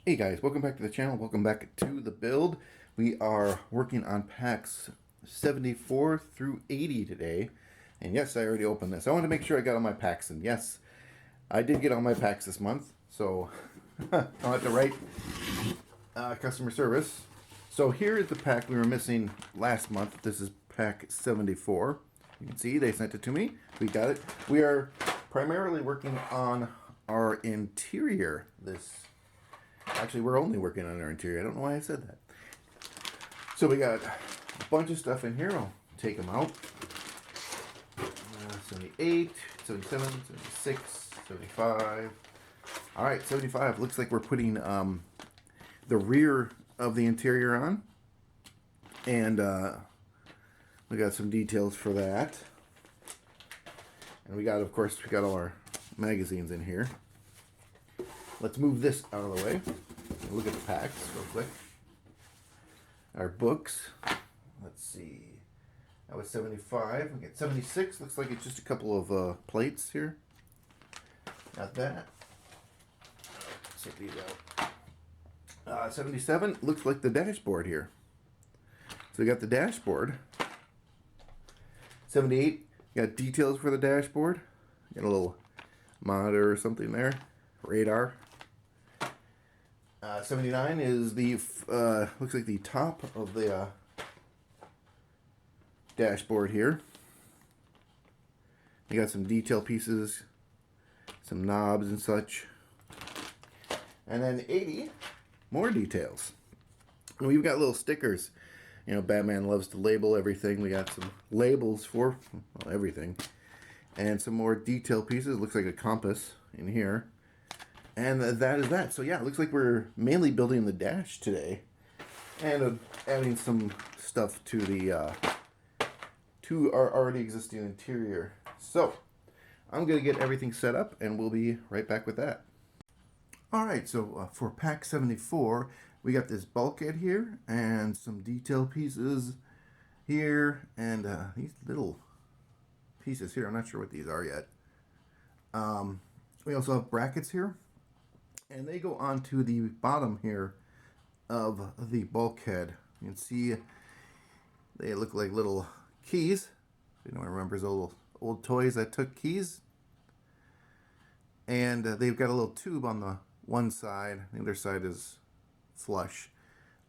Hey guys, welcome back to the channel. Welcome back to the build. We are working on packs 74 through 80 today. And yes, I already opened this. I wanted to make sure I got all my packs. And yes, I did get all my packs this month. So I'll have to write customer service. So here is the pack we were missing last month. This is pack 74. You can see they sent it to me. We got it. We are primarily working on our interior Actually, we're only working on our interior. I don't know why I said that. So we got a bunch of stuff in here. I'll take them out. 78, 77, 76, 75. All right, 75. Looks like we're putting the rear of the interior on. And we got some details for that. And we got, of course, we got all our magazines in here. Let's move this out of the way. Look at the packs real quick. Our books. Let's see. That was 75. We got 76. Looks like it's just a couple of plates here. Got that. Set these out. 77. Looks like the dashboard here. So we got the dashboard. 78. Got details for the dashboard. Got a little monitor or something there. Radar. 79 is the, looks like the top of the dashboard here. You got some detail pieces, some knobs and such. And then 80, more details. And we've got little stickers. You know, Batman loves to label everything. We got some labels for everything. And some more detail pieces. Looks like a compass in here. And that is that. So yeah, it looks like we're mainly building the dash today, and adding some stuff to the to our already existing interior. So I'm gonna get everything set up, and we'll be right back with that. All right. So for pack 74, we got this bulkhead here, and some detail pieces here, and these little pieces here. I'm not sure what these are yet. We also have brackets here. And they go onto the bottom here of the bulkhead. You can see they look like little keys. If anyone remembers old toys that took keys. And they've got a little tube on the one side. The other side is flush.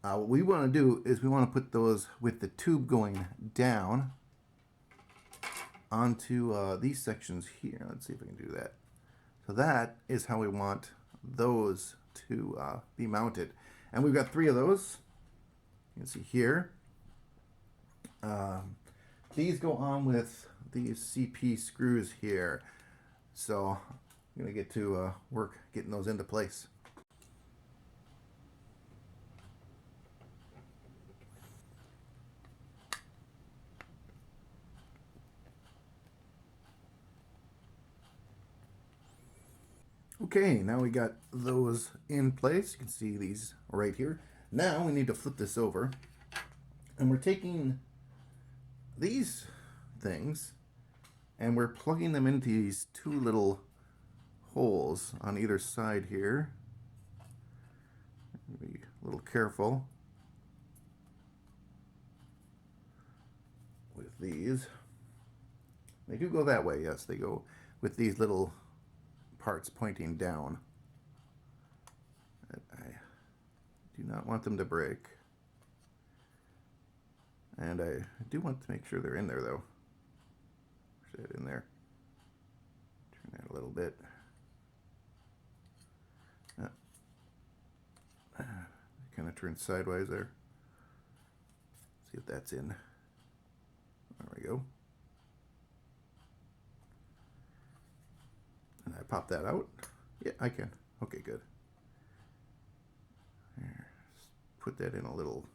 What we want to do is we want to put those with the tube going down onto these sections here. Let's see if I can do that. So that is how we want those to be mounted, and we've got 3 of those. You can see here. These go on with these CP screws here, so I'm gonna get to work getting those into place. Okay, now we got those in place. You can see these right here. Now we need to flip this over. And we're taking these things and we're plugging them into these 2 little holes on either side here. Be a little careful with these. They do go that way, yes, they go with these little parts pointing down. I do not want them to break. And I do want to make sure they're in there though. Push that in there. Turn that a little bit. Kind of turn sideways there. See if that's in. There we go. And I pop that out. Yeah, I can. Okay, good. Here, put that in a little.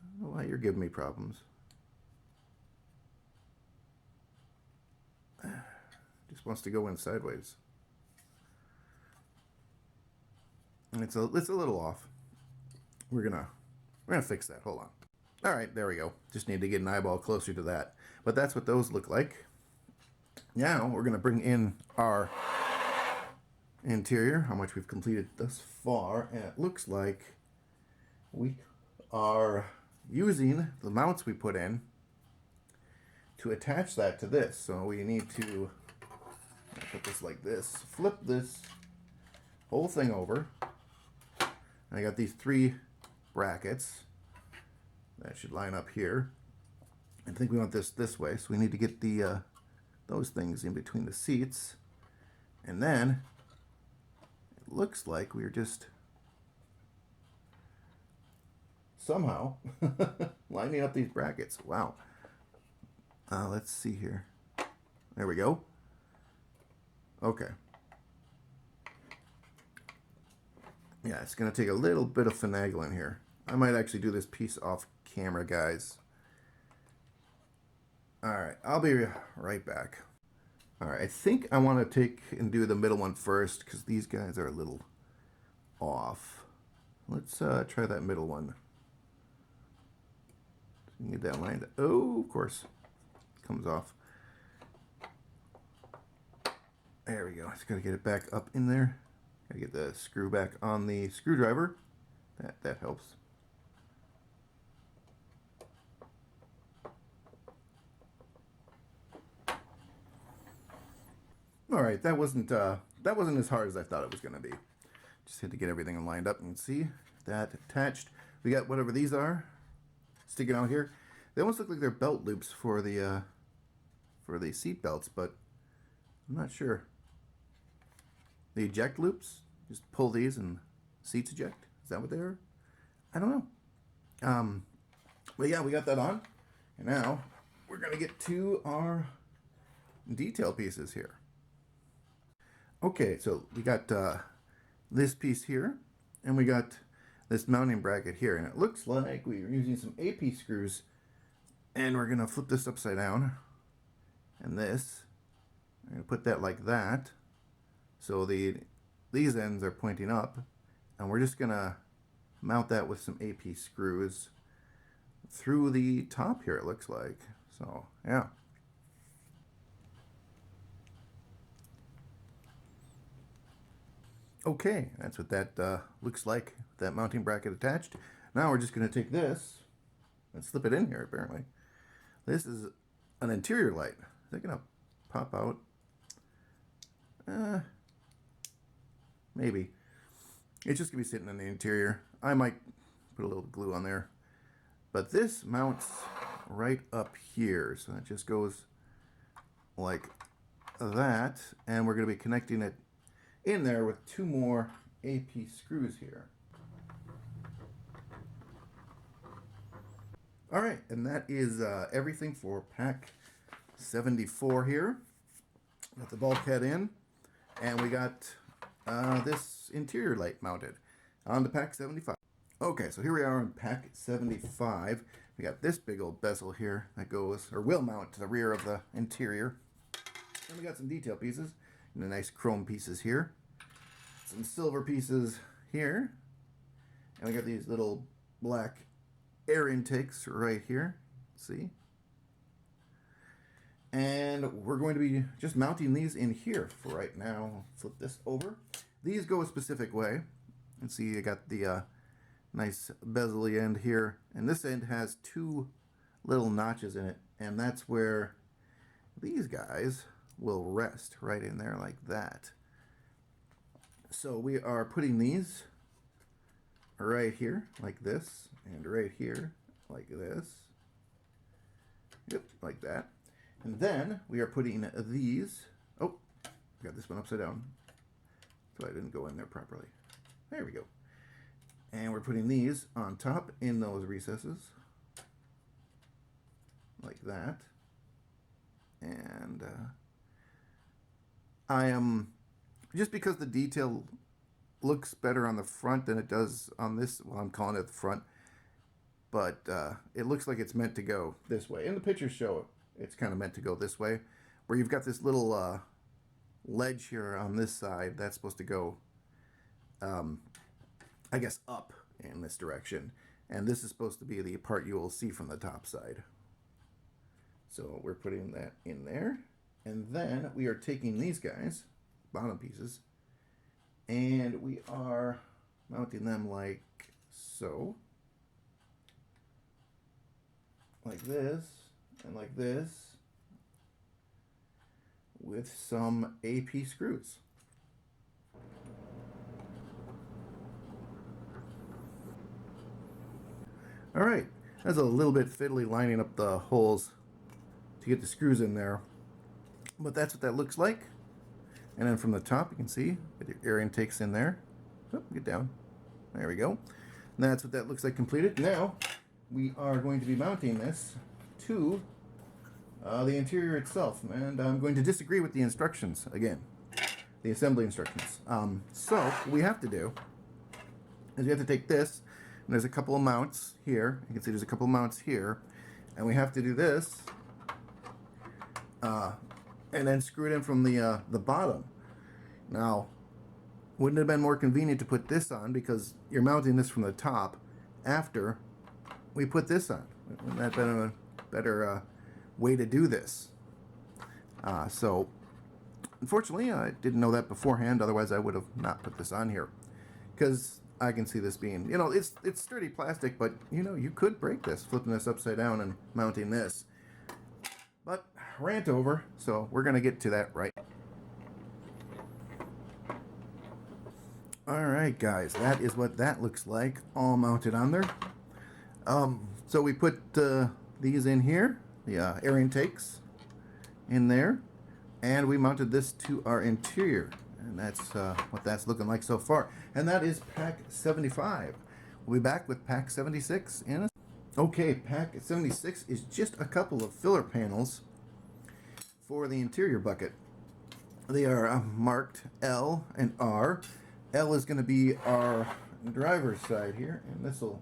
I don't know why you're giving me problems. Just wants to go in sideways. And it's a little off. We're gonna fix that. Hold on. All right, there we go. Just need to get an eyeball closer to that. But that's what those look like. Now we're going to bring in our interior, how much we've completed thus far, and it looks like we are using the mounts we put in to attach that to this. So we need to put this like this, flip this whole thing over. I got these 3 brackets that should line up here. I think we want this way, so we need to get the those things in between the seats, and then it looks like we're just somehow lining up these brackets. Wow. Let's see here. There we go. Okay. Yeah, it's going to take a little bit of finagling here. I might actually do this piece off camera, guys. Alright, I'll be right back. Alright, I think I want to take and do the middle one first, because these guys are a little off. Let's try that middle one. So you can get that lined. Oh, of course. It comes off. There we go. Just got to get it back up in there. Got to get the screw back on the screwdriver. That helps. All right, that wasn't as hard as I thought it was going to be. Just had to get everything lined up and see that attached. We got whatever these are sticking out here. They almost look like they're belt loops for the seat belts, but I'm not sure. The eject loops, just pull these and seats eject. Is that what they are? I don't know. But yeah, we got that on, and now we're gonna get to our detail pieces here. Okay, so we got this piece here, and we got this mounting bracket here, and it looks like we're using some AP screws, and we're gonna flip this upside down, and this, I'm gonna put that like that, so these ends are pointing up, and we're just gonna mount that with some AP screws through the top here, it looks like. So yeah. Okay, that's what that looks like, that mounting bracket attached. Now we're just going to take this and slip it in here, apparently. This is an interior light. Is that going to pop out? Maybe. It's just going to be sitting in the interior. I might put a little glue on there. But this mounts right up here. So it just goes like that. And we're going to be connecting it in there with 2 more AP screws here. All right, and that is everything for pack 74 here. Got the bulkhead in, and we got this interior light mounted on the pack 75. Okay, so here we are on pack 75. We got this big old bezel here that goes, or will mount to the rear of the interior. And we got some detail pieces, and the nice chrome pieces here. Some silver pieces here. And we got these little black air intakes right here. See? And we're going to be just mounting these in here for right now. Flip this over. These go a specific way. And see, you got the nice bezel-y end here. And this end has 2 little notches in it. And that's where these guys will rest, right in there like that. So we are putting these right here like this, and right here like this. Yep, like that. And then we are putting these, oh, I got this one upside down, so I didn't go in there properly. There we go. And we're putting these on top in those recesses, like that. And I am, just because the detail looks better on the front than it does on this, well, I'm calling it the front, but it looks like it's meant to go this way. In the pictures show it's kind of meant to go this way, where you've got this little ledge here on this side that's supposed to go, I guess, up in this direction. And this is supposed to be the part you will see from the top side. So we're putting that in there. And then we are taking these guys, bottom pieces, And we are mounting them like so. Like this, and like this, with some AP screws. All right, that's a little bit fiddly lining up the holes to get the screws in there, but that's what that looks like. And then from the top, you can see the air intakes in there. Oh, get down. There we go. And that's what that looks like completed. Now, we are going to be mounting this to the interior itself, and I'm going to disagree with the instructions again, the assembly instructions. So what we have to do is we have to take this, and there's a couple of mounts here. You can see there's a couple of mounts here, and we have to do this, and then screw it in from the bottom. Now, wouldn't it have been more convenient to put this on, because you're mounting this from the top after we put this on? Wouldn't that have been a better way to do this? So unfortunately, I didn't know that beforehand. Otherwise, I would have not put this on here, because I can see this being, it's sturdy plastic, but you could break this, flipping this upside down and mounting this. But rant over, so we're gonna get to that right. All right, guys, that is what that looks like, all mounted on there. So we put these in here, the air intakes in there, and we mounted this to our interior, and that's what that's looking like so far. And that is pack 75. We'll be back with pack 76 in a... Okay, pack 76 is just a couple of filler panels for the interior bucket. They are marked L and R. L is going to be our driver's side here, and this will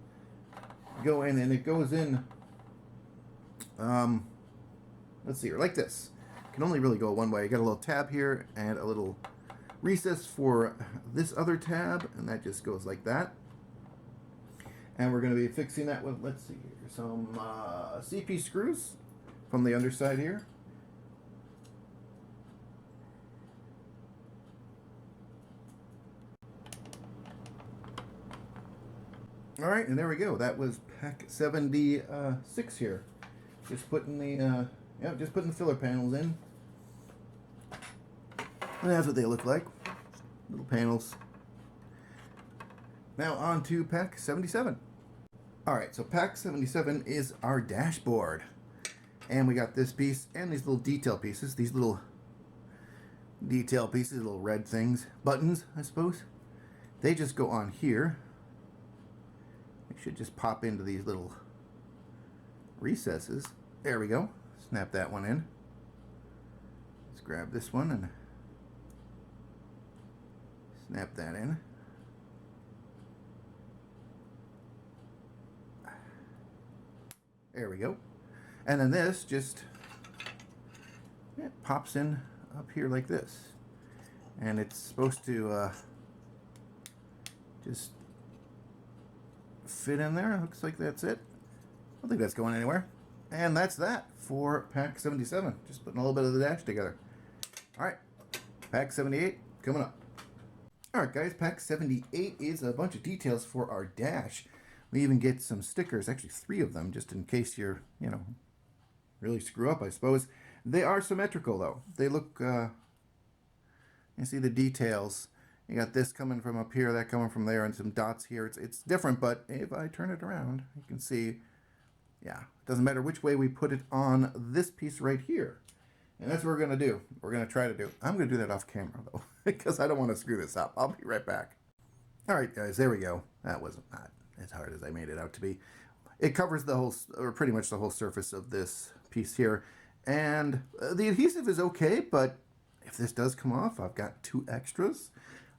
go in, and it goes in, let's see here, like this. Can only really go one way. You got a little tab here and a little recess for this other tab, and that just goes like that. And we're going to be fixing that with, let's see here, some CP screws from the underside here. All right, and there we go. That was pack 76 here. Just putting the just putting the filler panels in. And that's what they look like. Little panels. Now on to pack 77. All right, so pack 77 is our dashboard. And we got this piece and these little detail pieces. These little detail pieces, little red things, buttons, I suppose. They just go on here. They should just pop into these little recesses. There we go. Snap that one in. Let's grab this one and snap that in. There we go. And then this just pops in up here like this. And it's supposed to just fit in there. Looks like that's it. I don't think that's going anywhere. And that's that for pack 77. Just putting a little bit of the dash together. Alright, pack 78 coming up. Alright guys, pack 78 is a bunch of details for our dash. We even get some stickers, actually 3 of them, just in case you're, really screw up, I suppose. They are symmetrical though. They look, you see the details. You got this coming from up here, that coming from there, and some dots here. It's different, but if I turn it around, you can see, yeah, it doesn't matter which way we put it on this piece right here. And that's what we're going to do. We're going to try to do. I'm going to do that off camera, though, because I don't want to screw this up. I'll be right back. All right, guys, there we go. That wasn't not as hard as I made it out to be. It covers the whole, or pretty much the whole surface of this piece here. And the adhesive is okay, but if this does come off, I've got 2 extras.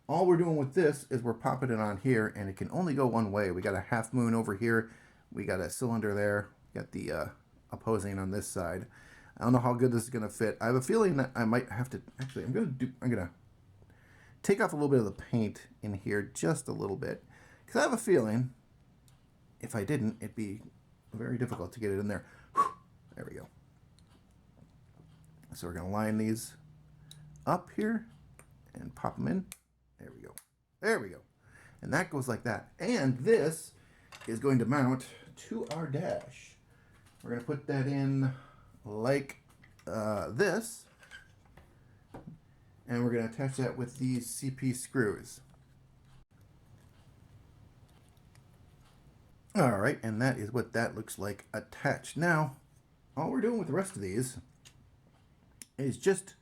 All we're doing with this is we're popping it on here, and it can only go one way. We got a half moon over here. We got a cylinder there. We got the opposing on this side. I don't know how good this is going to fit. I have a feeling that I might have to, actually, I'm going to take off a little bit of the paint in here, just a little bit. Because I have a feeling, if I didn't, it'd be very difficult to get it in there. Whew, there we go. So we're going to line these up here and pop them in. There we go. There we go. And that goes like that. And this is going to mount to our dash. We're going to put that in like this. And we're going to attach that with these CP screws. All right, and that is what that looks like attached. Now, all we're doing with the rest of these is just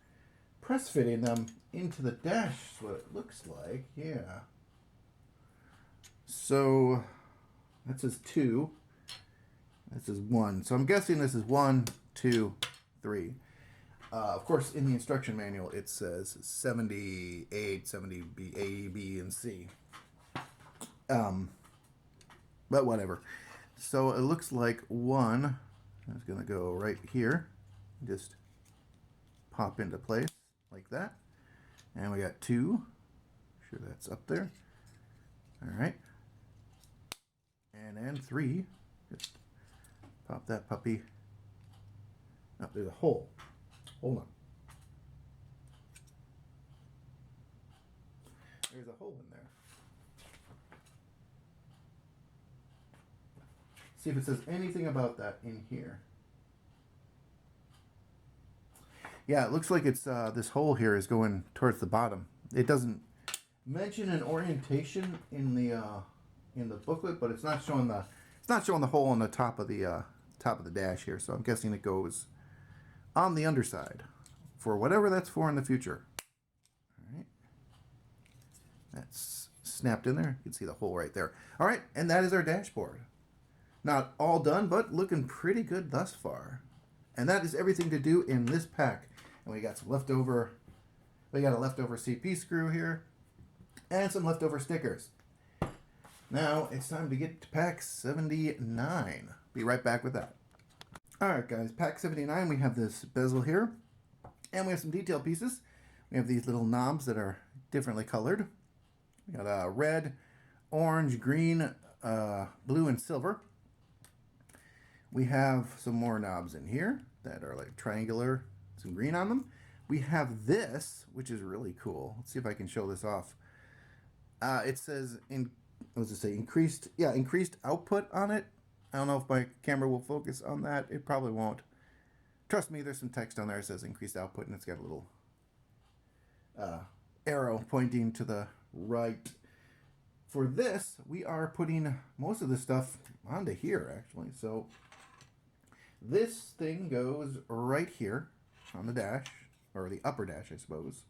press fitting them into the dash, is what it looks like. Yeah. So that says 2. This is 1. So I'm guessing this is 1, 2, 3. Of course, in the instruction manual, it says 78, 70B, A, B, and C. But whatever. So it looks like 1 is going to go right here. Just pop into place like that. And we got 2. Sure that's up there. All right. And then 3. Just pop that puppy. Oh, there's a hole. Hold on. There's a hole in there. See if it says anything about that in here. Yeah, it looks like it's this hole here is going towards the bottom. It doesn't mention an orientation in the booklet, but it's not showing the hole on the top of the dash here. So I'm guessing it goes on the underside for whatever that's for in the future. All right, that's snapped in there. You can see the hole right there. All right, and that is our dashboard. Not all done, but looking pretty good thus far. And that is everything to do in this pack. And we got some leftover, we got a leftover CP screw here, and some leftover stickers. Now it's time to get to pack 79. Be right back with that. Alright guys, pack 79, we have this bezel here, and we have some detail pieces. We have these little knobs that are differently colored. We got red, orange, green, blue, and silver. We have some more knobs in here that are like triangular, some green on them. We have this, which is really cool. Let's see if I can show this off. It says, what does it say? Increased output on it. I don't know if my camera will focus on that. It probably won't. Trust me, there's some text on there that says increased output, and it's got a little arrow pointing to the right. For this, we are putting most of the stuff onto here, actually. So this thing goes right here on the dash, or the upper dash, I suppose.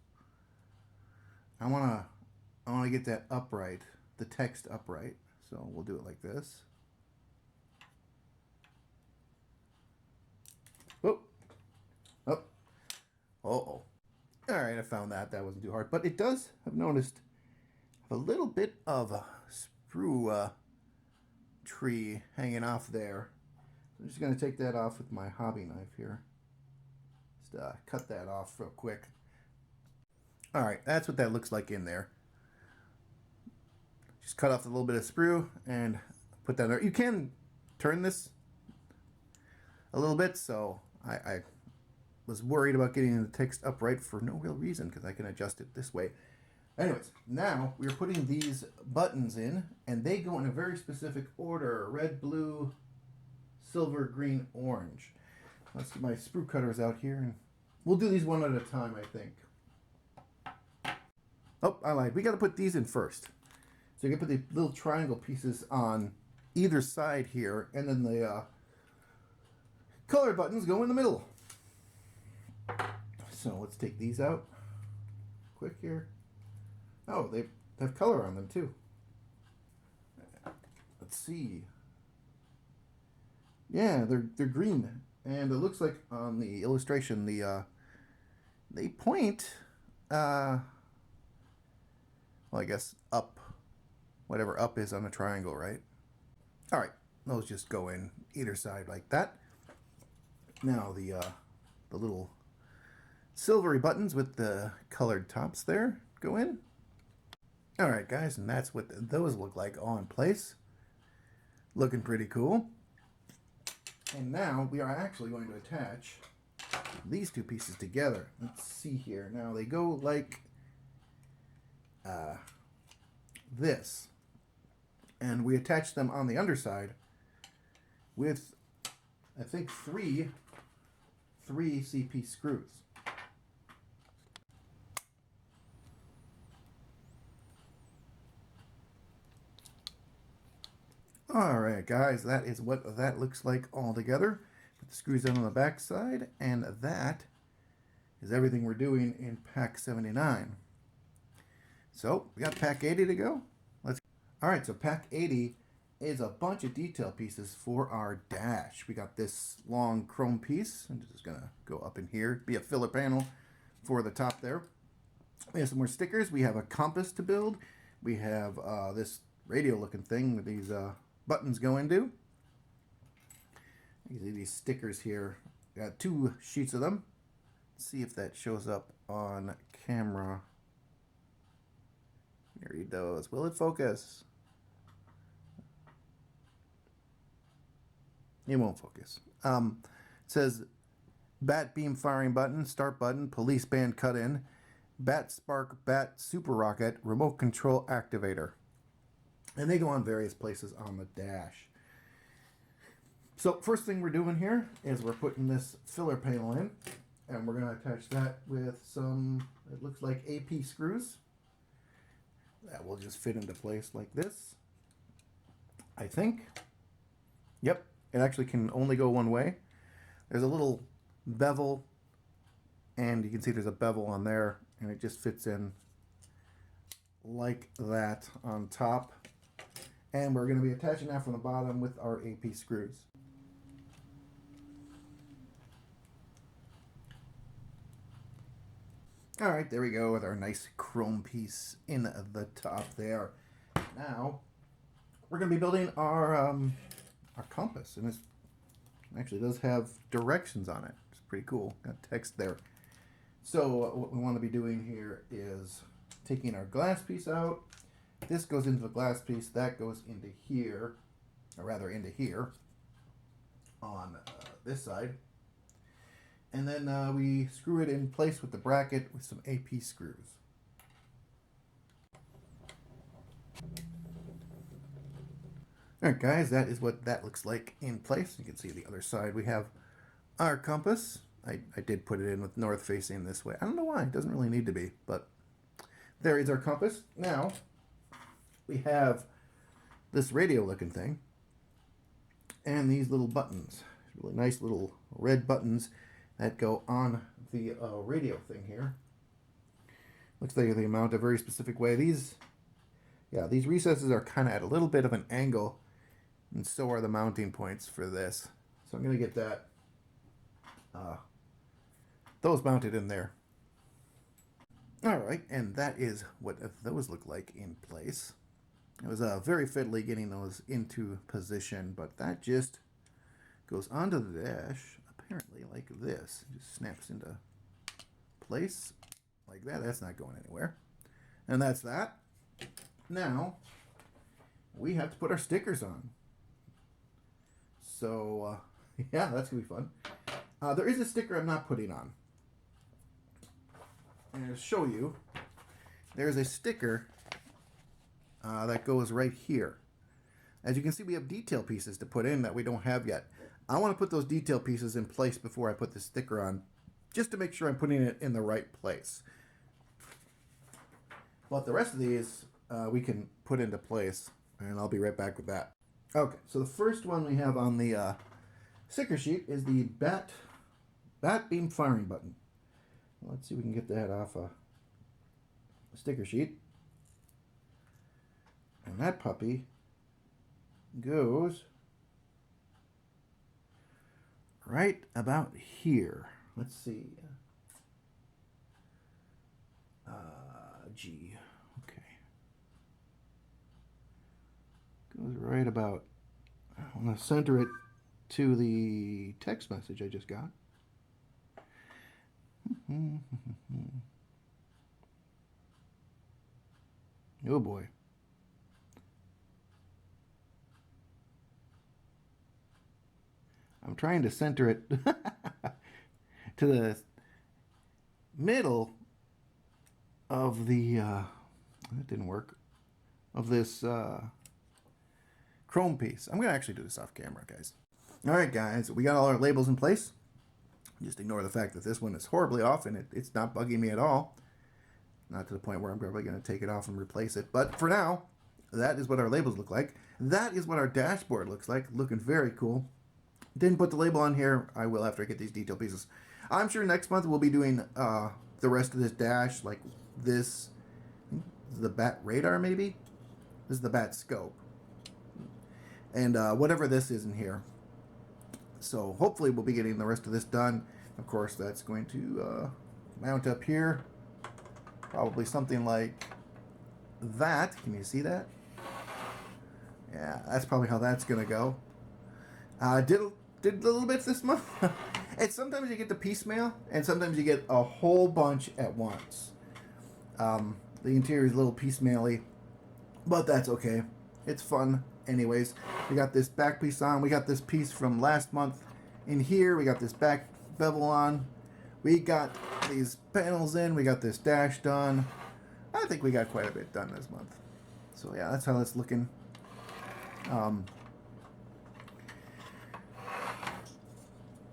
I wanna get that upright, the text upright. So we'll do it like this. Oh, oh, oh. All right, I found that. That wasn't too hard, but it does, I've noticed, have a little bit of a sprue tree hanging off there. I'm just going to take that off with my hobby knife here. Just cut that off real quick. Alright, that's what that looks like in there. Just cut off a little bit of sprue and put that there. You can turn this a little bit, so I was worried about getting the text upright for no real reason, because I can adjust it this way. Anyways, now we're putting these buttons in, and they go in a very specific order. Red, blue, silver, green, orange. Let's get my sprue cutters out here, and we'll do these one at a time, I think. Oh, I lied. We got to put these in first. So you can put the little triangle pieces on either side here, and then the color buttons go in the middle. So let's take these out quick here. Oh, they have color on them too. Let's see. Yeah, they're green, and it looks like on the illustration they point well, I guess up, whatever up is on a triangle, right? All right, those just go in either side like that. Now the little silvery buttons with the colored tops there go in. All right, guys, and that's what those look like all in place. Looking pretty cool. And now we are actually going to attach these two pieces together. Let's see here. Now they go like this. And we attach them on the underside with, I think, three CP screws. Alright guys, that is what that looks like all together. Put the screws in on the back side, and that is everything we're doing in pack 79. So we got pack 80 to go. Alright, so pack 80 is a bunch of detail pieces for our dash. We got this long chrome piece. I'm just gonna go up in here, be a filler panel for the top there. We have some more stickers. We have a compass to build. We have this radio looking thing with these buttons go into. You see these stickers here. We got 2 sheets of them. Let's see if that shows up on camera. Here he goes. Will it focus? It won't focus. It says bat beam firing button, start button, police band cut in, bat spark, bat super rocket, remote control activator. And they go on various places on the dash. So first thing we're doing here is we're putting this filler panel in, and we're going to attach that with some, it looks like AP screws. That will just fit into place like this, I think. Yep, it actually can only go one way. There's a little bevel, and you can see there's a bevel on there, and it just fits in like that on top. And we're going to be attaching that from the bottom with our AP screws. Alright, there we go with our nice chrome piece in the top there. Now, we're going to be building our compass, and it actually does have directions on it. It's pretty cool. Got text there. So what we want to be doing here is taking our glass piece out. This goes into the glass piece. That goes into here, or rather into here on this side. And then we screw it in place with the bracket with some AP screws. Alright guys, that is what that looks like in place. You can see the other side. We have our compass. I did put it in with north facing this way. I don't know why. It doesn't really need to be, but there is our compass. Now, we have this radio looking thing and these little buttons. Really nice little red buttons that go on the radio thing here. Looks like they mount a very specific way. These recesses are kind of at a little bit of an angle, and so are the mounting points for this. So I'm going to get that those mounted in there. Alright, and that is what those look like in place. It was very fiddly getting those into position, but that just goes onto the dash, apparently like this. It just snaps into place like that. That's not going anywhere. And that's that. Now, we have to put our stickers on. So, yeah, that's going to be fun. There is a sticker I'm not putting on. I'm going to show you. There's a sticker that goes right here. As you can see, we have detail pieces to put in that we don't have yet. I want to put those detail pieces in place before I put the sticker on, just to make sure I'm putting it in the right place. But the rest of these we can put into place, and I'll be right back with that. Okay, so the first one we have on the sticker sheet is the bat beam firing button. Let's see if we can get that off a sticker sheet. And that puppy goes right about here. Let's see. G. Okay. Goes right about. I want to center it to the text message I just got. Oh boy. I'm trying to center it to the middle of the that didn't work, of this chrome piece. I'm going to actually do this off camera, guys. All right, guys, we got all our labels in place. Just ignore the fact that this one is horribly off, and it's not bugging me at all. Not to the point where I'm probably going to take it off and replace it. But for now, that is what our labels look like. That is what our dashboard looks like. Looking very cool. Didn't put the label on here. I will after I get these detail pieces. I'm sure next month we'll be doing the rest of this dash, like this. This is the bat radar, maybe? This is the bat scope. And whatever this is in here. So hopefully we'll be getting the rest of this done. Of course, that's going to mount up here. Probably something like that. Can you see that? Yeah, that's probably how that's going to go. Did little bits this month. And sometimes you get the piecemeal, and sometimes you get a whole bunch at once. The interior is a little piecemeal-y, but that's okay. It's fun anyways. We got this back piece on. We got this piece from last month in here. We got this back bevel on. We got these panels in. We got this dash done. I think we got quite a bit done this month. So yeah, that's how that's looking.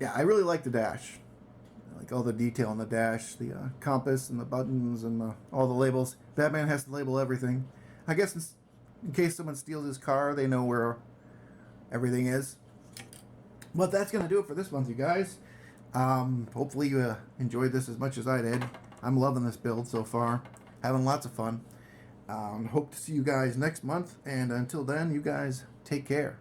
Yeah, I really like the dash. I like all the detail on the dash, the compass and the buttons and all the labels. Batman has to label everything. I guess in case someone steals his car, they know where everything is. But that's going to do it for this month, you guys. Hopefully you enjoyed this as much as I did. I'm loving this build so far. Having lots of fun. Hope to see you guys next month. And until then, you guys take care.